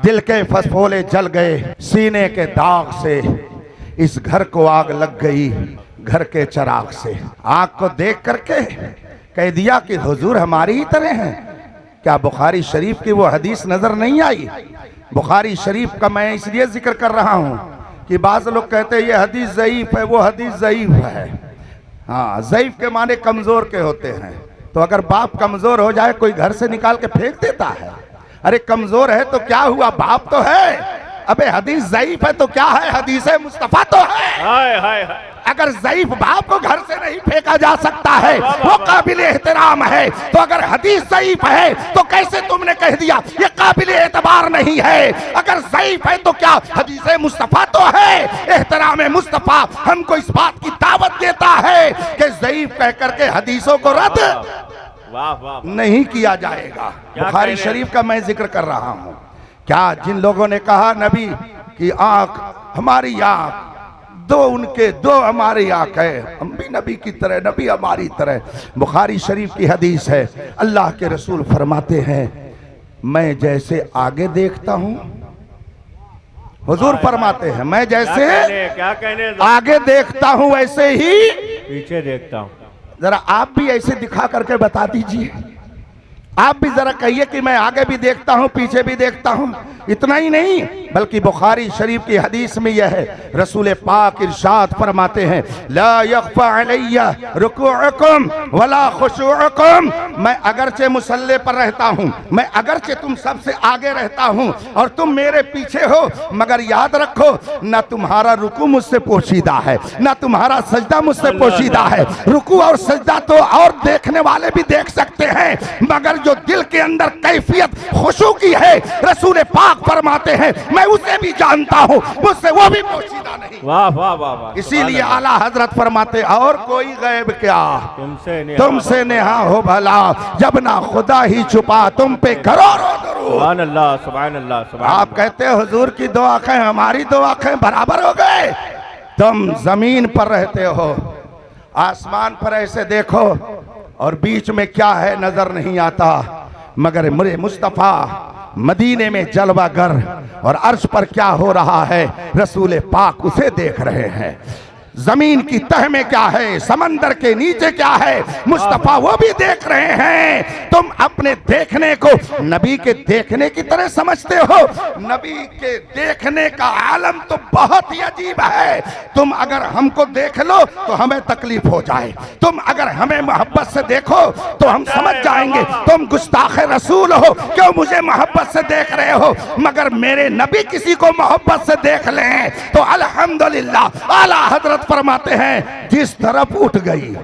दिल के फसफोले जल गए सीने के दाग से, इस घर को आग लग गई घर के चिराग से। आग को देख करके कह दिया कि हुजूर हमारी ही तरह हैं। क्या बुखारी शरीफ की वो हदीस नजर नहीं आई? बुखारी शरीफ का मैं इसलिए जिक्र कर रहा हूं कि बाज़ लोग कहते हैं ये हदीस ज़ईफ है, वो हदीस ज़ईफ है। हाँ, ज़ईफ के माने कमजोर के होते हैं। तो अगर बाप कमजोर हो जाए कोई घर से निकाल के फेंक देता है। अरे कमजोर है तो क्या हुआ, बाप तो है। अबे हदीस ज़ईफ है तो क्या है, हदीस मुस्तफा तो है। हाय हाय हाय। अगर ज़ईफ बाप को घर से नहीं फेंका जा सकता है, वो काबिल एहतराम है, तो अगर हदीस ज़ईफ है तो कैसे तुमने कह दिया ये काबिल एतबार नहीं है? अगर ज़ईफ है तो क्या हदीस मुस्तफा तो है। एहतराम मुस्तफा हमको इस बात की दावत देता है कि ज़ईफ कह करके हदीसों को रद्द वाह वाह नहीं किया जाएगा। बुखारी शरीफ का मैं जिक्र कर रहा हूँ। क्या जिन लोगों ने कहा नबी की आंख हमारी आंख, दो उनके दो हमारी आंख है, हम भी नबी की तरह नबी हमारी तरह। बुखारी शरीफ की हदीस है, अल्लाह के रसूल फरमाते हैं मैं जैसे आगे देखता हूं, हुजूर फरमाते हैं मैं जैसे क्या कहने आगे देखता हूं वैसे ही पीछे देखता हूँ। जरा आप भी ऐसे दिखा करके बता दीजिए। आप भी जरा कहिए कि मैं आगे भी देखता हूं पीछे भी देखता हूं। इतना ही नहीं बल्कि बुखारी शरीफ की हदीस में यह है, रसूल पाक इरशाद फरमाते हैं ला यख्फा अलैया रुकूअकुम वला खुशूअकुम। मैं अगरचे मुसल्ले पर रहता हूं, मैं अगरचे तुम सबसे आगे रहता हूं और तुम मेरे पीछे हो, मगर याद रखो ना तुम्हारा रुकू मुझसे पोशीदा है, ना तुम्हारा सजदा मुझसे पोशीदा है। रुकू और सजदा तो और देखने वाले भी देख सकते हैं, मगर जो दिल के अंदर कैफियत खुशू की है रसूल पाक फरमाते हैं मैं उसे भी जानता हूं, मुझसे वो भी पोशीदा नहीं। वाह वाह वाह वाह। इसीलिए आला हजरत फरमाते और कोई गैब क्या तुमसे नेहा हो भला, जब ना खुदा ही छुपा तुम पे करोड़ों दरूद। सुभान अल्लाह सुभान अल्लाह सुभान। आप कहते हो हुजूर की दो आंखें हमारी दो आंखें बराबर हो गए। तुम जमीन पर रहते हो, आसमान पर ऐसे देखो और बीच में क्या है नजर नहीं आता, मगर मेरे मुस्तफा मदीने में जलवागर और अर्श पर क्या हो रहा है रसूल पाक उसे देख रहे हैं। जमीन की तह में क्या है, समंदर के नीचे क्या है, मुस्तफा वो भी देख रहे हैं। तुम अपने देखने को नबी के देखने की तरह समझते हो। नबी के देखने का आलम तो बहुत ही अजीब है। तुम अगर हमको देख लो तो हमें तकलीफ हो जाए, तुम अगर हमें मोहब्बत से देखो तो हम समझ जाएंगे तुम गुस्ताख रसूल हो, क्यों मुझे मोहब्बत से देख रहे हो। मगर मेरे नबी किसी को मोहब्बत से देख लें तो अल्हम्दुलिल्लाह। आला हजरत फरमाते हैं जिस तरफ उठ गई,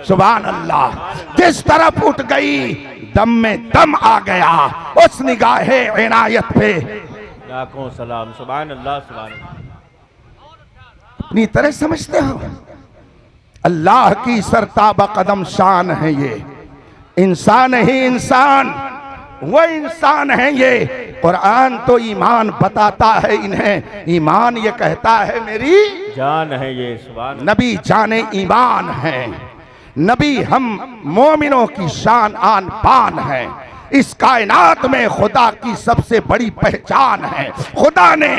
सुभान अल्लाह, जिस तरफ उठ गई दम में दम आ गया उस निगाहे इनायत पे लाखों सलाम। सुभान अल्लाह सुभान अल्लाह। अपनी तरह समझते हो, अल्लाह की सरताबा कदम शान है ये। इंसान ही इंसान, वो इंसान है ये। कुरान तो ईमान बताता है इन्हें, ईमान ये कहता है मेरी जान है ये। सुभान नबी जाने ईमान है, नबी हम मोमिनों की शान आन पान है। इस कायनात में खुदा की सबसे बड़ी पहचान है। खुदा ने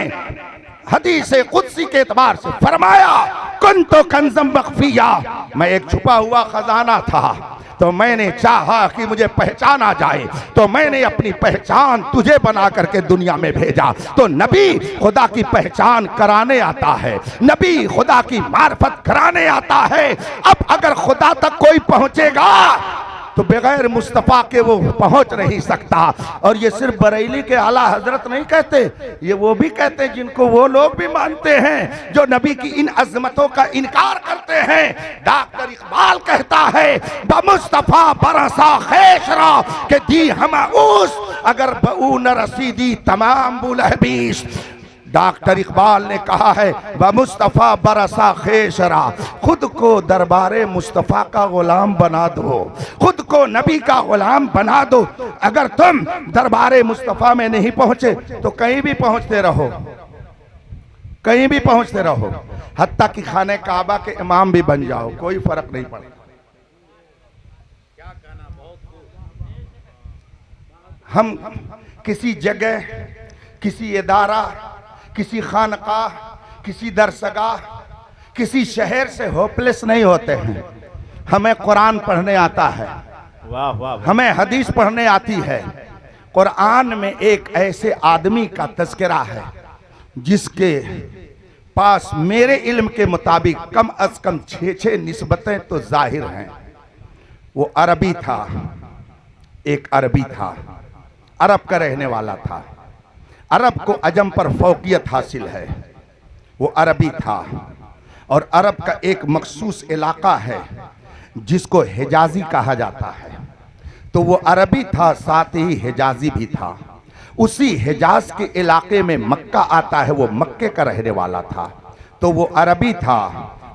हदीस कुदसी के एतबार से फरमाया कुन तो कंजम मख्फिया, मैं एक छुपा हुआ खजाना था तो मैंने चाहा कि मुझे पहचाना जाए, तो मैंने अपनी पहचान तुझे बना करके दुनिया में भेजा। तो नबी खुदा की पहचान कराने आता है, नबी खुदा की मार्फत कराने आता है। अब अगर खुदा तक कोई पहुंचेगा तो बगैर मुस्तफ़ा के वो पहुंच नहीं सकता। और ये सिर्फ बरेली के आला हजरत नहीं कहते, ये वो भी कहते हैं जिनको वो लोग भी मानते हैं जो नबी की इन अजमतों का इनकार करते हैं। डॉक्टर इकबाल कहता है बमुस्तफ़ा बरसा खैशरा के दी हम उस अगर बऊ न रसीदी तमाम बुलहबीस। डॉक्टर इकबाल ने कहा है व मुस्तफ़ा बरसा खेशरा, खुद को दरबारे मुस्तफ़ा का गुलाम बना दो, खुद को नबी का गुलाम बना दो। अगर तुम दरबारे मुस्तफ़ा में नहीं पहुंचे तो कहीं भी पहुंचते रहो, कहीं भी पहुंचते रहो, हत्ता कि खाने काबा के इमाम भी बन जाओ, कोई फर्क नहीं पड़ेगा। हम किसी जगह किसी इदारा, किसी खानका, किसी दरसगाह, किसी शहर से होपलेस नहीं होते हैं। हमें कुरान पढ़ने आता है, वाह वाह वाह। हमें हदीस पढ़ने आती है। कुरान में एक ऐसे आदमी का तज़किरा है जिसके पास मेरे इल्म के मुताबिक कम अज कम 6 निस्बतें तो जाहिर हैं। वो अरबी था, एक अरबी था, अरब का रहने वाला था। अरब को अजम पर फौकियत हासिल है। वो अरबी था और अरब का एक मखसूस इलाका है जिसको हिजाजी कहा जाता है। तो वो अरबी था, साथ ही हिजाजी भी था। उसी हिजाज के इलाके में मक्का आता है, वो मक्के का रहने वाला था। तो वो अरबी था,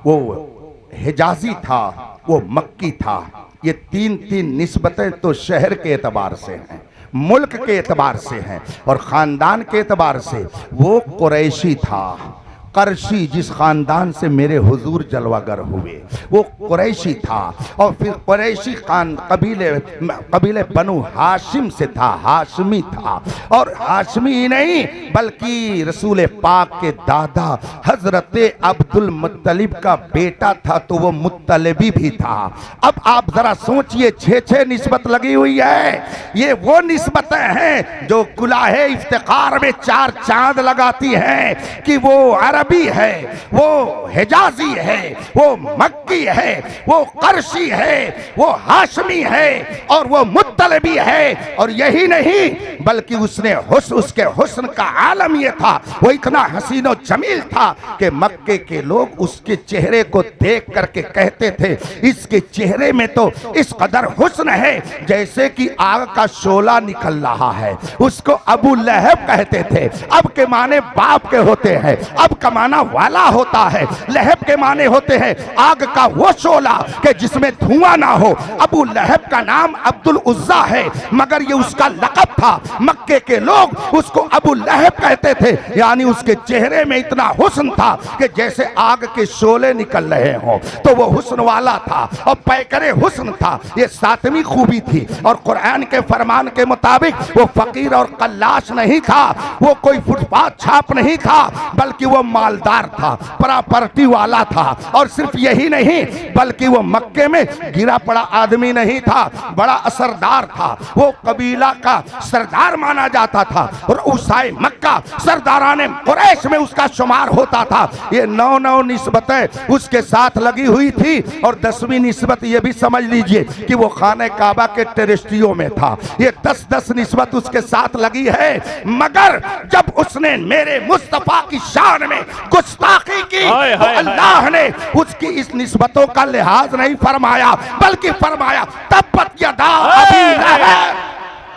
वो हिजाजी था, वो मक्की था। ये तीन निस्बतें तो शहर के एतबार से हैं, मुल्क के एतबार से हैं, और ख़ानदान के एतबार से वो कुरैशी था। करशी, जिस खानदान से मेरे हुजूर जलवागर हुए, वो कुरैशी था। और फिर कुरैशी खान कबीले बनु हाशिम से था, हाशमी था। और हाशमी ही नहीं बल्कि रसूल पाक के दादा हजरत अब्दुल मुत्तलिब का बेटा था, तो वो मुत्तलिबी भी था। अब आप जरा सोचिए, 6 निस्बत लगी हुई है। ये वो निस्बतें हैं जो कुलाहे इफ्तिखार में 4 चांद लगाती हैं कि वो अरबी है, वो हिजाजी है, वो मक्की है, वो करशी है, वो हाशमी है और वो मुत्तलिबी है। और यही नहीं बल्कि उसके हुस्न का आलम ये था, वो इतना हसीन और जमील था कि मक्के के लोग उसके चेहरे को देख करके कहते थे, इसके चेहरे में तो इस कदर हुस्न है जैसे कि आग का शोला निकल रहा है। उसको अबू लहब कहते थे। अब के माने बाप के होते हैं, अब का माना वाला होता है। लहब के माने होते हैं आग का वो शोला कि जिसमें धुआं ना हो। अबू लहब का नाम अब्दुल उज्जा है, मगर ये उसका लक़ब था। मक्के के लोग उसको अबू लहब कहते थे, यानी उसके चेहरे में इतना हुस्न था कि जैसे आग के शोले निकल रहे हो। तो वो हुस्न वाला था और पैकरे हुस्न था। ये 7वीं खूबी थी। और कुरान के फरमान के मुताबिक वो फकीर और कल्लाश नहीं था, वो कोई फुटपाथ छाप नहीं था, बल्कि वो मालदार था, प्रॉपर्टी वाला था। और सिर्फ यही नहीं बल्कि वो मक्के में गिरा पड़ा आदमी नहीं था, बड़ा असरदार था। वो कबीला का सरदार माना जाता था और उसाए मक्का सरदाराने कुरैश में उसका शुमार होता था। ये 9 निस्बतें उसके साथ लगी हुई थी। और 10वीं निस्बत ये भी समझ लीजिए कि वो खाने काबा के टेरिस्ट्रियों में था। ये 10 निस्बत उसके साथ लगी है। मगर जब उसने मेरे मुस्तफा की शान में गुस्ताखी की तो अल्लाह ने उसकी इस निस्बतों का लिहाज नहीं फरमाया, बल्कि फरमाया तब्बत यदा अबी लहब।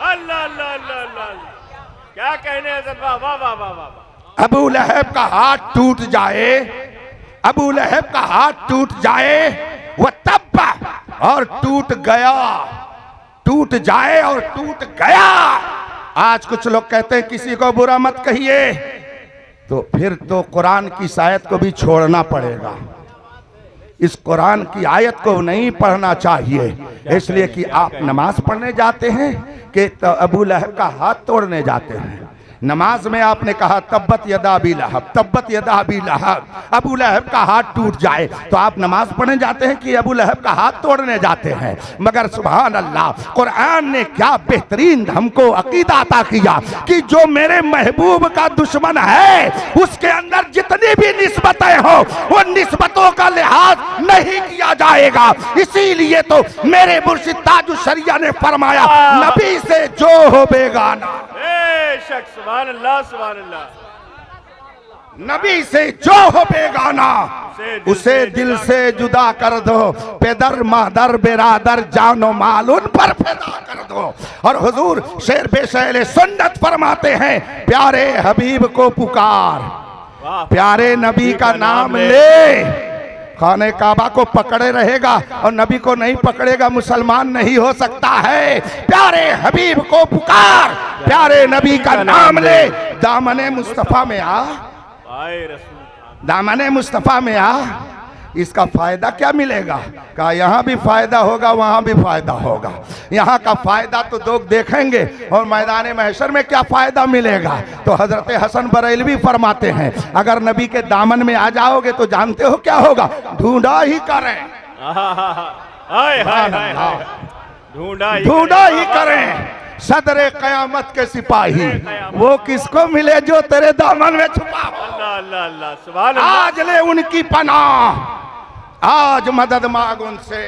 अल्लाह अल्लाह अल्लाह अल्लाह, क्या कहने हैं वाह वाह वाह वाह वाह। अबू लहब का हाथ टूट जाए, अबू लहब का हाथ टूट जाए, वह तब्बा और टूट गया, टूट जाए और टूट गया। आज कुछ लोग कहते हैं किसी को बुरा मत कहिए, तो फिर तो कुरान की आयत को भी छोड़ना पड़ेगा। इस कुरान की आयत को नहीं पढ़ना चाहिए, इसलिए कि आप नमाज पढ़ने जाते हैं कि तो अबू लहब का हाथ तोड़ने जाते हैं। नमाज में आपने कहा तब्बत यदा अबी लहब, तब्बत यदा अबी लहब, अबू लहब का हाथ टूट जाए, तो आप नमाज पढ़ने जाते हैं कि अबू लहब का हाथ तोड़ने जाते हैं। मगर सुभान अल्लाह, कुरान ने क्या बेहतरीन हमको अकीदा अता किया कि जो मेरे महबूब का दुश्मन है उसके अंदर जितनी भी निस्बतें हो वो निस्बतों का लिहाज नहीं किया जाएगा। इसीलिए तो मेरे मुर्शिद ताजुल शरिया ने फरमाया, नबी से जो हो बेगाना, सुभान अल्लाह सुभान अल्लाह, नबी से जो हो बेगाना उसे दिल से जुदा कर दो, पेदर मादर बेरादर जानो माल उन पर फिदा कर दो। और हुजूर शेर बेशैले सुन्नत फरमाते हैं, प्यारे हबीब को पुकार, प्यारे नबी का नाम ले। खाने काबा को पकड़े रहेगा और नबी को नहीं पकड़ेगा, मुसलमान नहीं हो सकता है। प्यारे हबीब को पुकार, प्यारे नबी का नाम ले। दामने मुस्तफा में आ, दामने मुस्तफा में आ, इसका फायदा क्या मिलेगा? कहा यहाँ भी फायदा होगा, वहाँ भी फायदा होगा। यहाँ का फायदा तो लोग देखेंगे और मैदान महशर में क्या फायदा मिलेगा। तो हजरत हसन बरेलवी फरमाते हैं, अगर नबी के दामन में आ जाओगे तो जानते हो क्या होगा? ढूंढा ही करें, हाय हाय हाय हाय, ढूंढा ही करें सदरे कयामत के सिपाही, वो किसको मिले जो तेरे दामन में छुपा हो। अल्लाह अल्लाह अल्लाह, सुभान अल्लाह। आज ले उनकी पनाह, आज मदद मांग उनसे,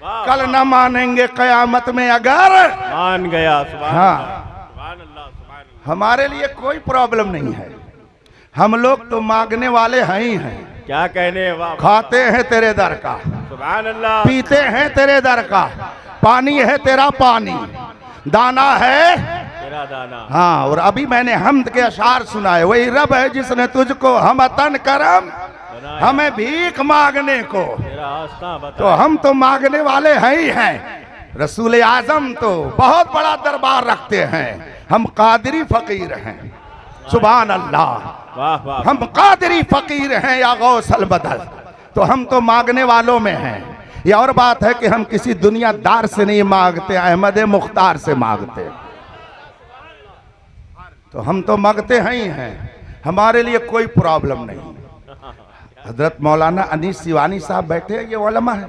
कल न मानेंगे कयामत में अगर मान गया। सुभान हाँ, सुभान अल्लाह, सुभान अल्लाह। हमारे लिए कोई प्रॉब्लम नहीं है, हम लोग तो मांगने वाले हैं ही हैं। क्या कहने, वाह। खाते हैं तेरे दर का, सुभान अल्लाह। पीते हैं तेरे दर का, पानी है तेरा पानी, दाना है तेरा दाना। हाँ, और अभी मैंने हमद के अशार सुनाए, वही रब है जिसने तुझको हमतन करम, हमें भीख मांगने को, तेरा आस्था बता। तो हम तो मांगने वाले हैं ही हैं। रसूल आजम तो बहुत बड़ा दरबार रखते हैं, हम कादरी फकीर हैं। सुभान अल्लाह, वाह वाह। हम कादरी फकीर हैं या गौसल बदल, तो हम तो मांगने वालों में हैं। ये और बात है कि हम किसी दुनियादार से नहीं मांगते, अहमद मुख्तार से मांगते, तो हम तो मांगते हैं ही हैं, हमारे लिए कोई प्रॉब्लम नहीं। हजरत मौलाना अनीस सिवानी साहब बैठे हैं, ये उलमा है।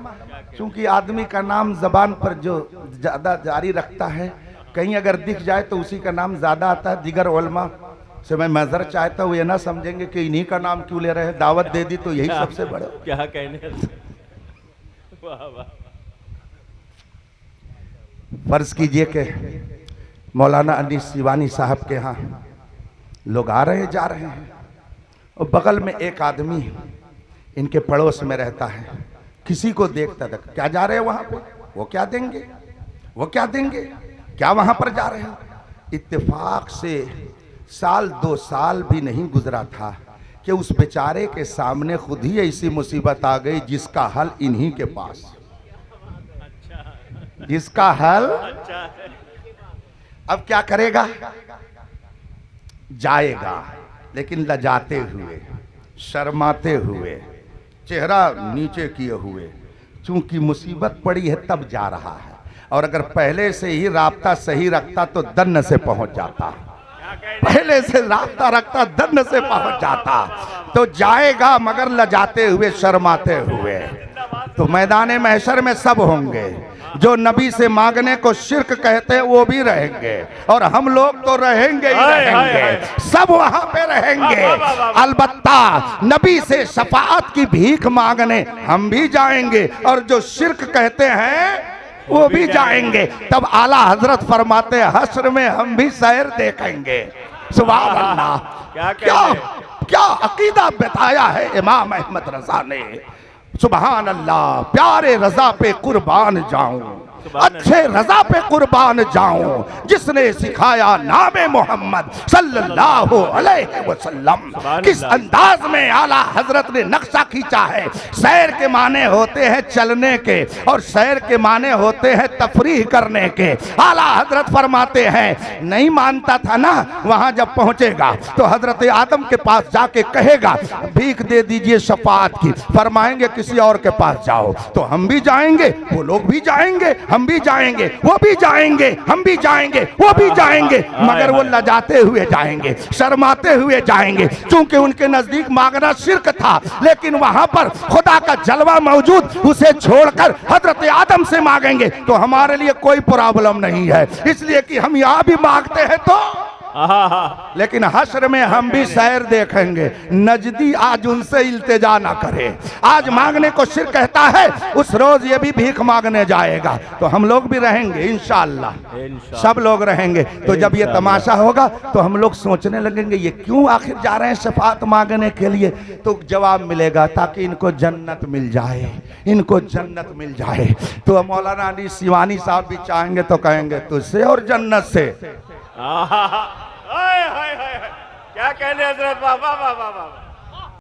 क्योंकि आदमी का नाम जबान पर जो ज़्यादा जारी रखता है, कहीं अगर दिख जाए तो उसी का नाम ज़्यादा आता है। दिगर उलमा से मैं मज़र चाहता हूँ, ये ना समझेंगे कि इन्हीं का नाम क्यों ले रहे हैं, दावत दे दी तो यही सबसे बड़े। क्या कहने, वाह वाह। फर्ज कीजिए कि मौलाना अनीस सिवानी साहब के यहाँ लोग आ रहे जा रहे हैं, और बगल में एक आदमी इनके पड़ोस में रहता है, किसी को देखता था, क्या जा रहे हैं वहाँ पे, वो क्या देंगे, वो क्या देंगे, क्या वहाँ पर जा रहे हो। इत्तेफाक से साल 2 साल भी नहीं गुजरा था कि उस बेचारे के सामने खुद ही ऐसी मुसीबत आ गई जिसका हल इन्हीं के पास, जिसका हल। अब क्या करेगा? जाएगा, लेकिन लजाते हुए, शर्माते हुए, चेहरा नीचे किए हुए, चूंकि मुसीबत पड़ी है तब जा रहा है। और अगर पहले से ही राब्ता सही रखता तो दन्न से पहुंच जाता, पहले से राब्ता रखता दन्न से पहुंच जाता। तो जाएगा मगर लजाते हुए, शर्माते हुए। तो मैदान महशर में सब होंगे, जो नबी से मांगने को शिर्क कहते हैं वो भी रहेंगे, और हम लोग तो रहेंगे ही रहेंगे, सब वहां पे रहेंगे। अलबत्ता नबी से शफाअत की भीख मांगने हम भी जाएंगे, और जो शिर्क कहते हैं वो भी जाएंगे। तब आला हजरत फरमाते हैं, हश्र में हम भी सैर देखेंगे। सुभान अल्लाह, क्या क्या अकीदा बताया है इमाम अहमद रजा ने। सुभान अल्लाह, प्यारे रजा पे कुर्बान जाऊं, अच्छे रजा पे कुर्बान जाऊं, जिसने सिखाया नामे मोहम्मद सल्लल्लाहु अलैहि वसल्लम। किस अंदाज में आला हजरत ने नक्शा खींचा है। सैर के माने होते हैं चलने के, और सैर के माने होते हैं तफरीह करने के। आला हजरत फरमाते हैं, नहीं मानता था ना, वहां जब पहुंचेगा तो हजरत आदम के पास जाके कहेगा, भीख दे दीजिए शफाअत की। फरमाएंगे किसी और के पास जाओ, तो हम भी जाएंगे, वो लोग भी जाएंगे, हम भी जाएंगे, वो भी जाएंगे, हम भी जाएंगे, वो भी जाएंगे, मगर वो लजाते हुए जाएंगे, शर्माते हुए जाएंगे। चूंकि उनके नजदीक मांगना शिर्क था, लेकिन वहां पर खुदा का जलवा मौजूद, उसे छोड़कर हजरत आदम से मांगेंगे तो हमारे लिए कोई प्रॉब्लम नहीं है, इसलिए कि हम यहां भी मांगते हैं तो। लेकिन हश्र में हम भी सैर देखेंगे। नजदी आज उनसे इल्तिजा ना करे। आज मांगने को शिर्क कहता है, उस रोज ये भी भीख मांगने जाएगा। तो हम लोग भी रहेंगे इंशाअल्लाह, सब लोग रहेंगे। तो जब ये तमाशा होगा तो हम लोग सोचने लगेंगे, ये क्यों आखिर जा रहे हैं शफाअत मांगने के लिए। तो जवाब मिलेगा, ताकि इनको जन्नत मिल जाए, इनको जन्नत मिल जाए। तो मौलाना अली सिवानी साहब भी चाहेंगे तो कहेंगे, तुझसे और जन्नत से। हाय हाय हाय, क्या कहने हजरत, वाह वाह वाह वाह।